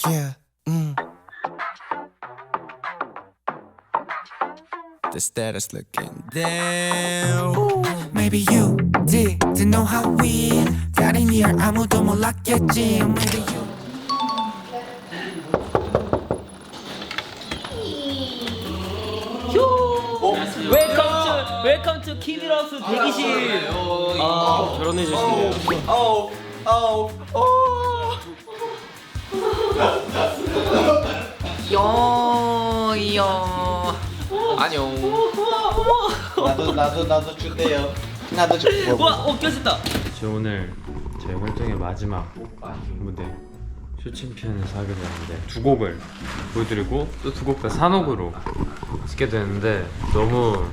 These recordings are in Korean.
Yeah. The status looking down. Maybe you didn't know how we got in here. 아무도 몰랐겠지. Maybe you. 웰컴 투 키미러스 대기실. 결혼해 주신대요. 안녕. 나도 줄게요. 나도 줄게요. 와, 껴졌다. 저 오늘 제 활동의 마지막 무대 쇼챔피언에서 하게 되는데 두 곡을 보여드리고 또 두 곡 다 산옥으로 찍게 되는데 너무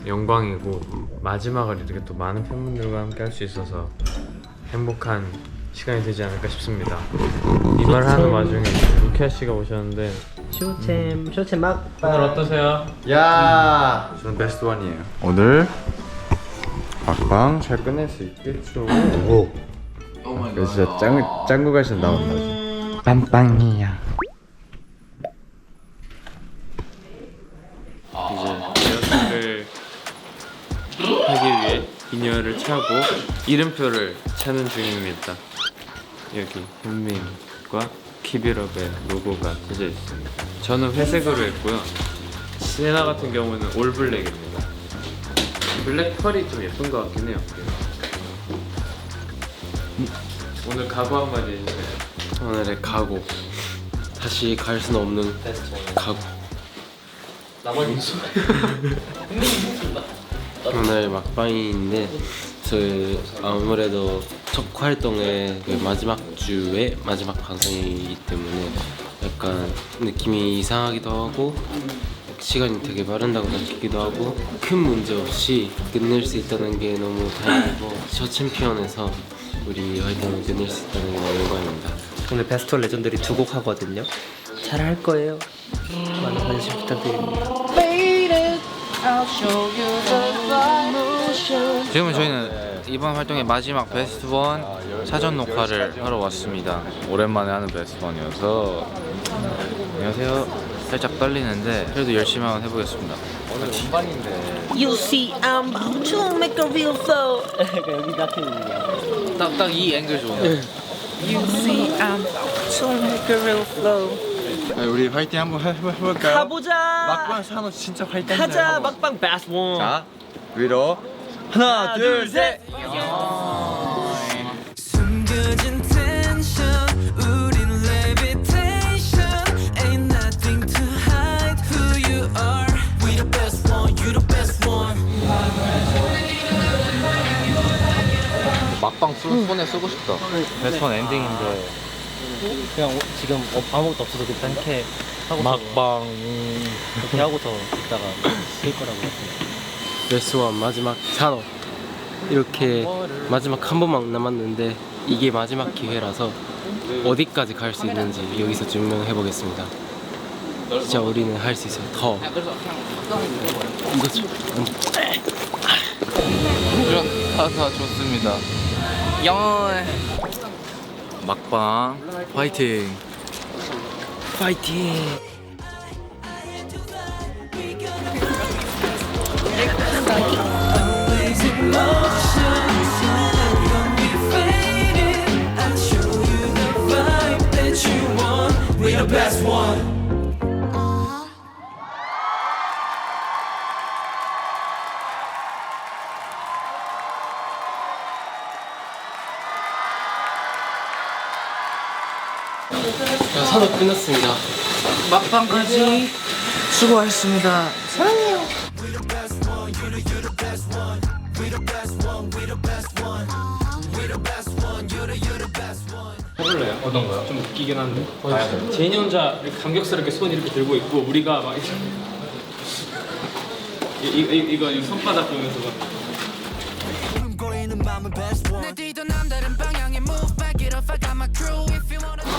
영광이고 마지막을 이렇게 또 많은 팬분들과 함께 할 수 있어서 행복한 시간이 되지 않을까 싶습니다. 이 말을 하는 와중에 루키아 씨가 오셨는데 쇼챔 막. 오늘 어떠세요? 야, 저는 베스트 원이에요. 오늘 막방 잘 끝낼 수 있겠죠? 오. 이거 진짜 짱구 가시 나온다. 빵빵이야. 이제 리허설을 하기 위해 인이어를 차고 이름표를 차는 중입니다. 여기 현민과 키비럽의 로고가 켜져 있습니다. 저는 회색으로 했고요. 시네나 같은 경우는 올블랙입니다. 블랙 펄이 좀 예쁜 것 같긴 해요. 오늘 각오 한마디 해주세요. 오늘의 각오, 다시 갈 수는 없는 각오. 오늘 막방인데 저희 아무래도 첫 활동의 그 마지막 주의 마지막 방송이기 때문에 약간 느낌이 이상하기도 하고 시간이 되게 빠른다고 느끼기도 하고 큰 문제 없이 끝낼 수 있다는 게 너무 다행이고 첫 챔피언에서 우리 활동을 끝낼 수 있다는 게 너무 영광입니다. 오늘 베스트 레전드리 두 곡 하거든요. 잘 할 거예요. 많은 관심 부탁드립니다. 지금은 저희는 이번 활동의 마지막 베스트 원 사전 녹화를 하러 왔습니다. 오랜만에 하는 베스트 원이어서 안녕하세요. 살짝 떨리는데 그래도 열심히 한번 해보겠습니다. 오늘 중반인데 You see, I'm about to make a real flow. 여기 낙혀있네요. 딱 이 앵글 좋은데. You see, I'm about to make a real flow. 우리 화이팅 한번 해볼까요? 가보자. 막방 산호 진짜 화이팅. 가자. 막방 베스트 원. 자, 위로 하나, 둘, 셋. 숨겨진 텐션 우린 levitation Ain't nothing to hide who you are We the best one, you the best one 막방 손에 쓰고 싶다. 베스트 원 엔딩인데 그냥 지금 아무것도 없어서 그렇게 하고 막방 그렇게 하고서 있다가 쓸 거라고 했습니다. 베스트원 마지막 산업 이렇게 마지막 한 번만 남았는데 이게 마지막 기회라서 어디까지 갈 수 있는지 여기서 증명해 보겠습니다. 진짜 우리는 할 수 있어요. 더 이거죠. 다 좋습니다. 막방 화이팅. 파이팅. Always in motion Soon gonna be fading I'll show you the vibe that you want We the best one 자, 산업 끝났습니다. 막방까지 수고하셨습니다. 해볼래요? 어떤 거요? 좀 웃기긴 한데. 제니 혼자 이렇게 감격스럽게 손 이렇게 들고 있고 우리가 막 이거 손바닥 보면서 막.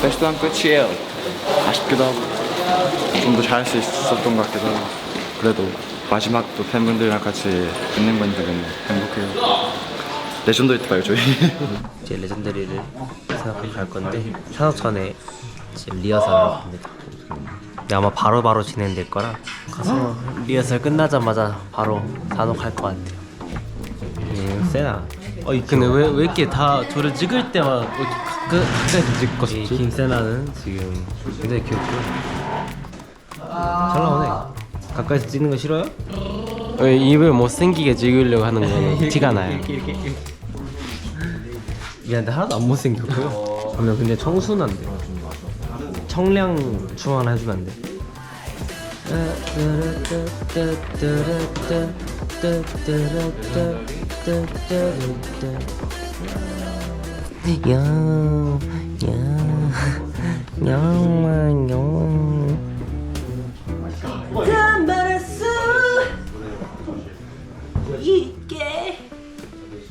베스트 원 끝이에요. 아쉽기도 하고 좀 더 잘할 수 있었던 것 같기도 하고 그래도 마지막 또 팬분들이랑 같이 있는 건 되게 행복해요. 레전더리 때 봐요 저희. 이제 레전더리를 생각하고 갈 건데 산업 전에 지금 리허설을 합니다. 근데 아마 바로 진행될 거라 가서 리허설 끝나자마자 바로 단옥할 것 같아요. 세나. 근데 왜 이렇게 다 저를 찍을 때만 이렇게 가까이 찍고 싶지? 김세나는 지금 굉장히 귀엽고 잘 나오네. 가까이서 찍는 거 싫어요? 입을 못생기게 찍으려고 하는 거는 티가 나요. 미안한데 하나도 안 못생겼고요. 그러면 근데 청순한데 청량 춤 하나 해주면 안 돼?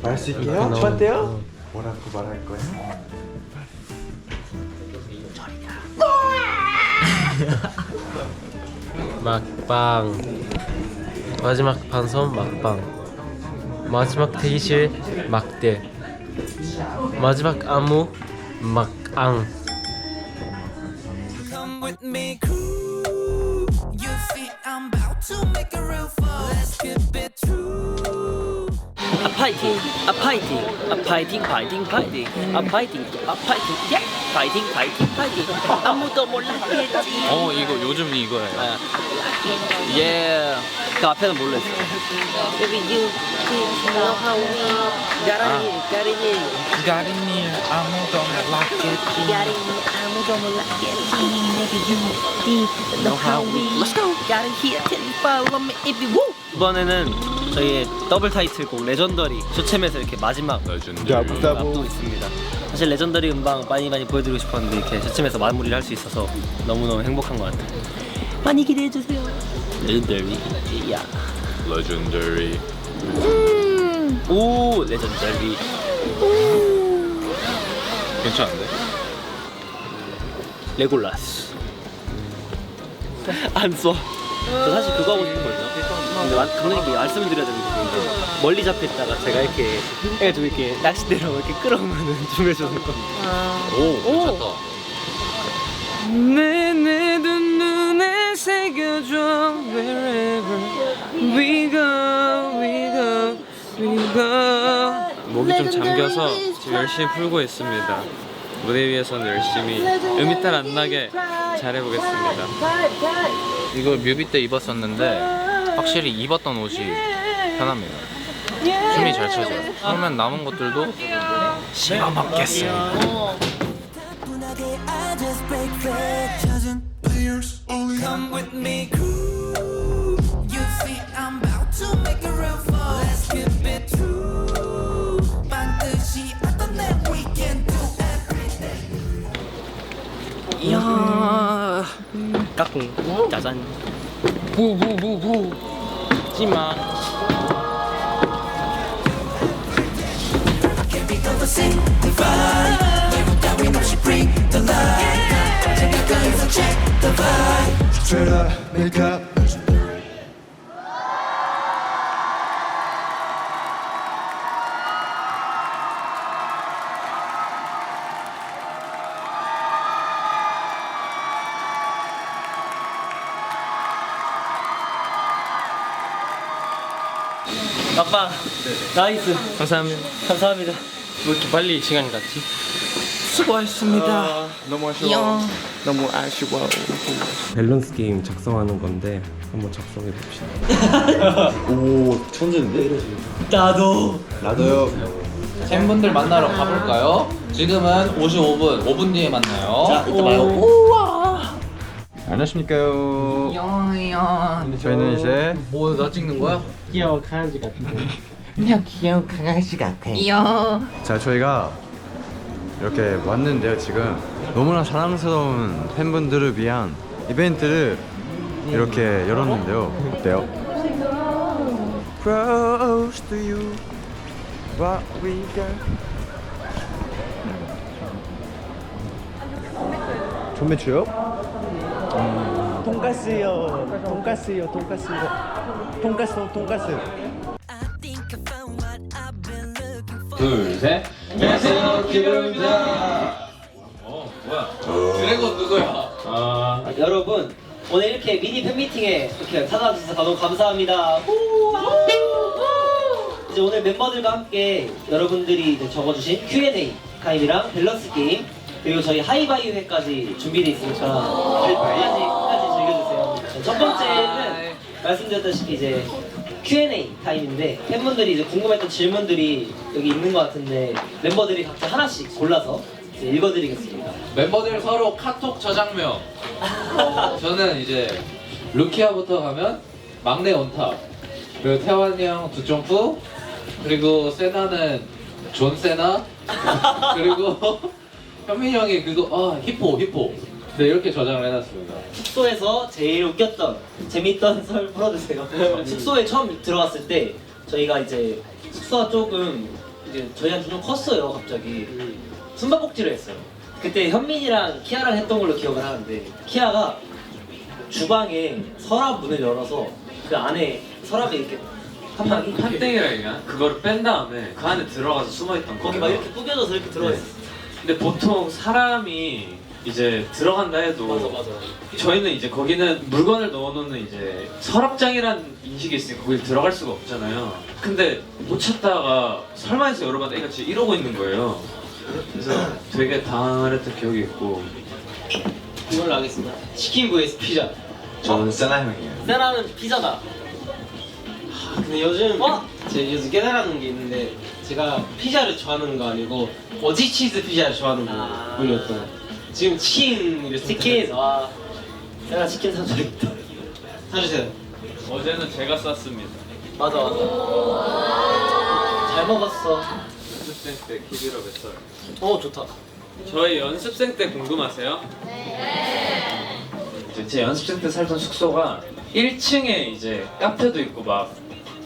말할 수 있게요? 저한테요? 뭐라고 말할 거야? 막방 마지막 방송 막방 마지막 대기실 막대 마지막 안무 막앙 Come with me, crew. You see, I'm about to make a real fall. Let's keep it true. 파이팅! 파이팅! 파이팅! 파이팅! 예! 파이팅! 아무도 몰랐겠지. 이거 요즘 이거예요. 예. 그 앞에는 몰랐어. Baby you know how we 가리니 아무도 몰랐겠지. 아무도 몰랐겠지. Baby you know how we Let's go. Got it here. Tell you follow me if you woo. 이번에는 저희의 더블 타이틀곡 레전더리 쇼챔에서 이렇게 마지막 앞두고 있습니다. 사실 레전더리 음방 많이 보여드리고 싶었는데 이렇게 쇼챔에서 마무리를 할 수 있어서 너무너무 행복한 것 같아요. 많이 기대해주세요. 레전더리 야 레전더리. 오 레전더리 괜찮은데? 레골라스 안 써. 저 사실 그거 하고 싶거든요. 근데 감독님께 말씀을 드려야 되는 게 멀리 잡혔다가 제가 이렇게 해가지고 이렇게 낚싯대로 이렇게 끌어오면은 준비해주는 거. 오, 괜찮다. 내 눈에 새겨줘. Wherever we go. 목이 좀 잠겨서 지금 열심히 풀고 있습니다. 무대 위에서는 열심히 음이 탈 안 나게 잘해보겠습니다. 이거 뮤비 때 입었었는데 확실히 입었던 옷이 편합니다. 춤이 잘 춰져요. 그러면 남은 것들도 씹어 먹겠습니다. Come with me, crew. You see, I'm about to make a real fall. Let's keep it true. 반드시 어떤 날 we can do everything. 이야 까꿍 짜잔 부부부부 찌마 Can't be oversimplified. 내가 따윈 없이 bring the light. 생각하면서 check the vibe. Straight up, make up. 막방 나이스 감사합니다. 왜 이렇게 빨리 시간이 갔지? 수고하셨습니다. 너무 아쉬워. 너무 아쉬워. 밸런스 게임 작성하는 건데 한번 작성해 봅시다. 오, 천재인데? 나도요. 팬분들 만나러 가볼까요? 지금은 55분, 5분 뒤에 만나요. 자 이따 봐요. 안녕하십니까요. 저희는 이제 뭐 나 찍는 거야? 귀여워 강아지 같은데. 자 저희가 이렇게 왔는데요. 지금 너무나 사랑스러운 팬분들을 위한 이벤트를 이렇게 열었는데요. 어때요? Close to you, what we got. 존매추요? 돈가스요. 둘, 셋. 안녕하세요, 기브입니다. 뭐야? 드래곤 누구야? 여러분 오늘 이렇게 미니 팬미팅에 이렇게 찾아주셔서 너무 감사합니다. 이제 오늘 멤버들과 함께 여러분들이 이제 적어주신 Q&A 타임이랑 밸런스 게임 그리고 저희 하이바이 회까지 준비되어 있으니까 끝까지 즐겨주세요. 첫 번째는 말씀드렸다시피 이제 Q&A 타임인데 팬분들이 이제 궁금했던 질문들이 여기 있는 것 같은데 멤버들이 각자 하나씩 골라서 이제 읽어드리겠습니다. 멤버들 서로 카톡 저장명. 저는 이제 루키아부터 가면 막내 온탑, 그리고 태환이 형 두점프, 그리고 세나는 존 세나, 그리고 현민이 형이 그거 히포. 네, 이렇게 저장을 해놨습니다. 숙소에서 제일 웃겼던 재밌던 설 풀어주세요. 숙소에 처음 들어갔을 때 저희가 이제 숙소가 조금 이제 저희한테 좀 컸어요. 갑자기 숨바꼭질을 했어요. 그때 현민이랑 키아랑 했던 걸로 기억을 하는데 키아가 주방에 서랍 문을 열어서 그 안에 서랍에 이렇게 판땡이라 얘기야? 그거를 뺀 다음에 그 안에 들어가서 숨어있던 거. 거기 막 이렇게 구겨져서 이렇게 들어가 있었어. 근데 보통 사람이 이제 들어간다 해도 맞아. 저희는 이제 거기는 물건을 넣어놓는 이제 서랍장이라는 인식이 있으니까 거기 들어갈 수가 없잖아요. 근데 못 찾다가 설마 해서 열어봤는데 애가 진짜 이러고 있는 거예요. 그래서 되게 당황을 했던 기억이 있고. 이걸로 하겠습니다. 치킨 vs 피자. 저는 세나 형이에요. 세라는 피자다. 근데 요즘 제가 요즘 깨달은 게 있는데 제가 피자를 좋아하는 거 아니고 어지 치즈 피자를 좋아하는 분이었던 지금 치킨을 치킨 와 세라 치킨 사줘야겠다. 사주세요. 어제는 제가 쌌습니다. 맞아. 잘 먹었어. 연습생 때 키즈럽 했어요. 좋다. 저희 연습생 때 궁금하세요? 네. 제 연습생 때 살던 숙소가 1층에 이제 카페도 있고 막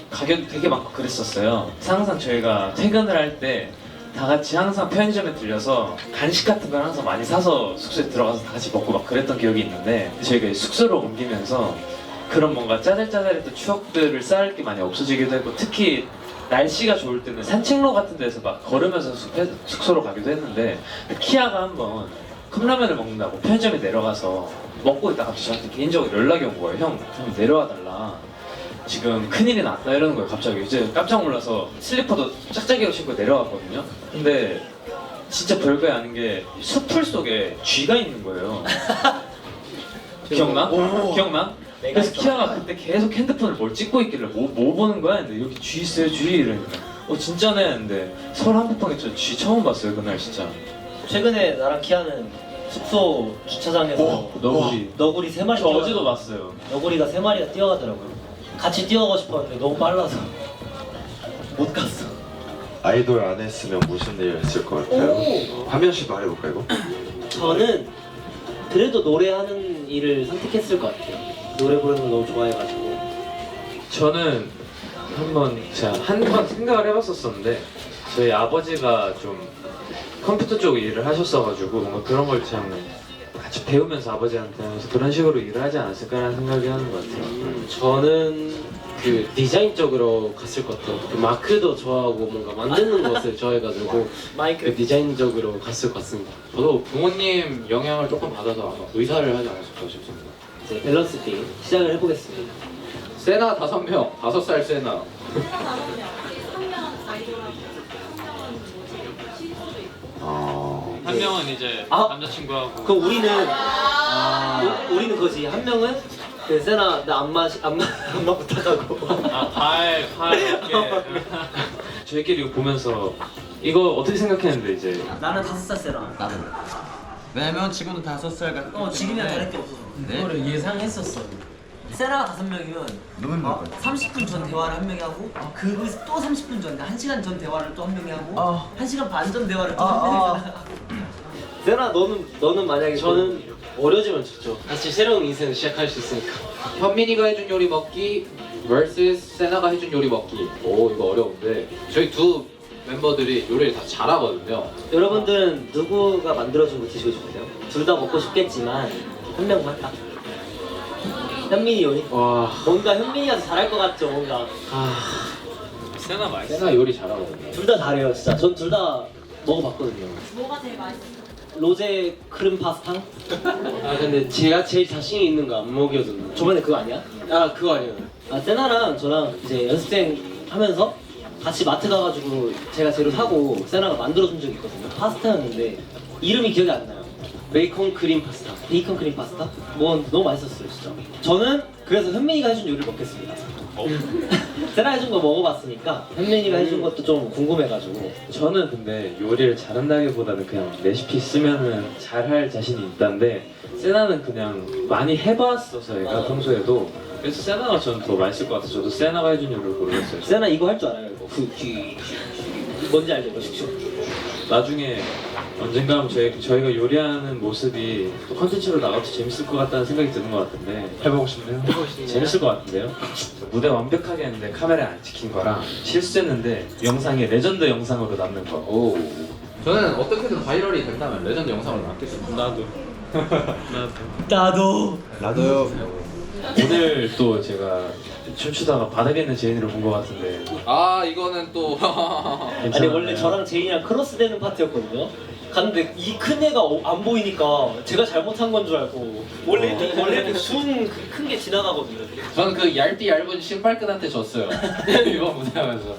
가게도 되게 많고 그랬었어요. 그래서 항상 저희가 퇴근을 할 때 다 같이 항상 편의점에 들려서 간식 같은 걸 항상 많이 사서 숙소에 들어가서 다 같이 먹고 막 그랬던 기억이 있는데 저희가 숙소로 옮기면서 그런 뭔가 짜잘짜잘했던 추억들을 쌓을 게 많이 없어지기도 했고 특히 날씨가 좋을 때는 산책로 같은 데서 막 걸으면서 숙소로 가기도 했는데 키아가 한번 컵라면을 먹는다고 편의점에 내려가서 먹고 있다가 갑자기 저한테 개인적으로 연락이 온 거예요. 형 내려와 달라. 지금 큰일이 났다 이러는 거예요. 갑자기 이제 깜짝 놀라서 슬리퍼도 짝짝이로 신고 내려왔거든요. 근데 진짜 별거에 아닌 게 숲풀 속에 쥐가 있는 거예요. 기억나? 기억나? 그래서 키아가 그때 계속 핸드폰을 뭘 찍고 있길래 뭐 보는 거야? 근데 여기 쥐 있어요 쥐 이러니까 진짜네 했는데 서울 한복판에 저 쥐 처음 봤어요 그날 진짜. 최근에 나랑 키아는 숙소 주차장에서 너구리 3마리 저 어제도 봤어요. 너구리가 3마리가 뛰어가더라고요. 같이 뛰어가고 싶었는데 너무 빨라서 못 갔어. 아이돌 안 했으면 무슨 일 했을 것 같아요? 한 명씩 말해볼까 이거? 저는 그래도 노래하는 일을 선택했을 것 같아요. 노래 부르는 걸 너무 좋아해가지고. 저는 제가 한 번 생각을 해봤었는데 저희 아버지가 좀 컴퓨터 쪽 일을 하셨어가지고 뭔가 그런 걸 참 같이 배우면서 아버지한테 하면서 그런 식으로 일을 하지 않았을까라는 생각이 하는 것 같아요. 저는 그 디자인 쪽으로 갔을 것 같아요. 그 마크도 좋아하고 뭔가 만드는 것을 좋아해가지고 그 디자인 쪽으로 갔을 것 같습니다. 저도 부모님 영향을 조금 받아서 아마 의사를 하지 않았을까 싶습니다. 이제 밸런스 게임 시작을 해보겠습니다. 세나 5명, 5살 세나. 한 명은 이제 남자친구하고 그럼 우리는 거지. 한 명은 그 세나 나 안마 부탁하고. 발 어깨 저희끼리 이거 보면서 이거 어떻게 생각했는데 이제 나는 5살 세나. 나는. 왜냐면 지금도 5살 같고. 지금이랑 다를 게 없어서. 그거를 예상했었어. 세나가 5명이면 너무 힘들 것 같아. 30분 전 대화를 한 명이 하고 또 30분 전, 1시간 전 대화를 또 한 명이 하고 1시간 반 전 대화를 또 한 명이 하고. 세나 너는 만약에 저는 어려지면 좋죠. 다시 새로운 인생을 시작할 수 있으니까. 현민이가 해준 요리 먹기 vs 세나가 해준 요리 먹기. 오 이거 어려운데 저희 두 멤버들이 요리를 다 잘하거든요. 여러분들은 누구가 만들어준 거 드시고 싶으세요? 둘 다 먹고 싶겠지만 한 명만 딱. 현민이 요리? 와 뭔가 현민이가 더 잘할 것 같죠, 뭔가. 세나 맛있어. 세나 요리 잘하거든요. 둘 다 잘해요 진짜. 전 둘 다 먹어봤거든요. 뭐가 제일 맛있어요? 로제 크림 파스타? 아 근데 제가 제일 자신이 있는 거 안 먹여줬는데. 저번에 그거 아니야? 아 그거 아니에요. 아 세나랑 저랑 이제 연습생 하면서 같이 마트 가가지고 제가 재료 사고 세나가 만들어준 적이 있거든요. 파스타였는데 이름이 기억이 안 나요. 베이컨 크림 파스타. 베이컨 크림 파스타? 뭐 너무 맛있었어요 진짜. 저는 그래서 현민이가 해준 요리를 먹겠습니다. 세나 해준 거 먹어봤으니까 현민이가 해준 것도 좀 궁금해가지고. 저는 근데 요리를 잘한다기보다는 그냥 레시피 쓰면은 잘할 자신이 있다는데 세나는 그냥 많이 해봤어서 얘가 평소에도. 그래서 세나가 저는 더 맛있을 것 같아서 저도 세나가 해준 요리를 고르겠어요. 세나 이거 할 줄 알아요 이거. 뭔지 알죠 이거 슉슉. 나중에 언젠가 저희가 요리하는 모습이 또 컨텐츠로 나가도 재밌을 것 같다는 생각이 드는 것 같은데 해보고 싶네요. 재밌을 것 같은데요? 무대 완벽하게 했는데 카메라 안 찍힌 거랑 실수했는데 영상에 레전드 영상으로 남는 거. 오. 저는 어떻게든 바이럴이 된다면 레전드 영상을 남겠습니다. 나도요. 오늘 또 제가 춤추다가 바닥에 있는 제인이를 본 것 같은데 아 이거는 또 아니 괜찮아요? 원래 저랑 제인이랑 크로스되는 파트였거든요. 갔는데 이 큰 애가 안 보이니까 제가 잘못한 건 줄 알고 원래 이렇게 큰 게 지나가거든요. 저는 그 얇은 신발끈한테 졌어요. 이번 무대하면서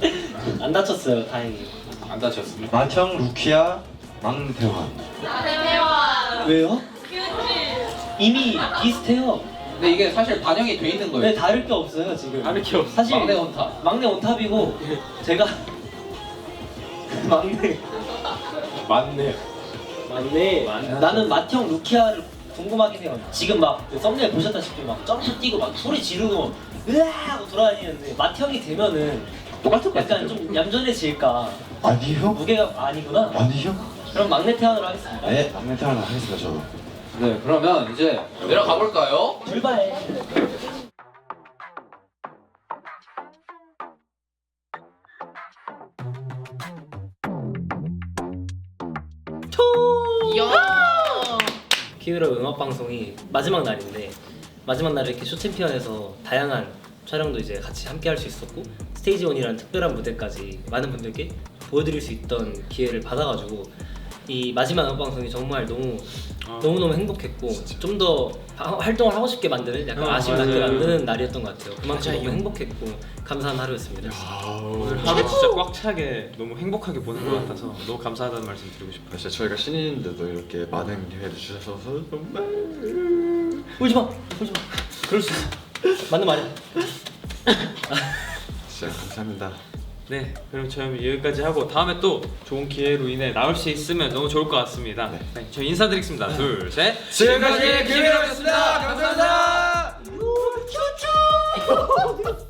안 다쳤어요 다행히. 안 다쳤습니다. 마청 루키아 망태환. 왜요? 이미 비슷해요. 근데 이게 사실 반영이 돼 있는 거예요. 네 다를 게 없어요 지금. 다를 게 없어. 사실 막내 원탑. 막내 원탑이고 제가 막내. 맞네요. 나는 맏형 루키아를 궁금하긴 해요. 지금 막그 썸네일 보셨다시피 막 점프 뛰고 막 소리 지르고 으아 하고 돌아다니는데 맏형이 되면은 똑같을 것 약간 좀 얌전해질까. 아니요? 무게가 아니구나. 아니요? 그럼 막내 태환으로 하겠습니다. 네, 막내 태환 하겠습니다 저도. 네 그러면 이제 내려가 볼까요? 출발. 키위로 음악 방송이 마지막 날인데 마지막 날에 이렇게 쇼챔피언에서 다양한 촬영도 이제 같이 함께 할 수 있었고 스테이지 1이라는 특별한 무대까지 많은 분들께 보여드릴 수 있던 기회를 받아가지고 이 마지막 음악 방송이 정말 너무너무 행복했고 좀 더 활동을 하고 싶게 만드는 약간 아쉬움 남게 만드는 날이었던 것 같아요. 그만큼 너무 행복했고 감사한 하루였습니다. 오늘 하루 진짜 꽉 차게 너무 행복하게 보낸 것 같아서 너무 감사하다는 말씀 드리고 싶어요. 진짜 저희가 신인인데도 이렇게 많은 기회를 주셔서 정말 울지마 그럴 수 있어. 맞는 말이야. 진짜 감사합니다. 네, 그럼 저희 여기까지 하고 다음에 또 좋은 기회로 인해 나올 수 있으면 너무 좋을 것 같습니다. 네, 저희 인사드리겠습니다. 둘, 셋. 지금까지 키위로였습니다. 감사합니다. 쭈쭈.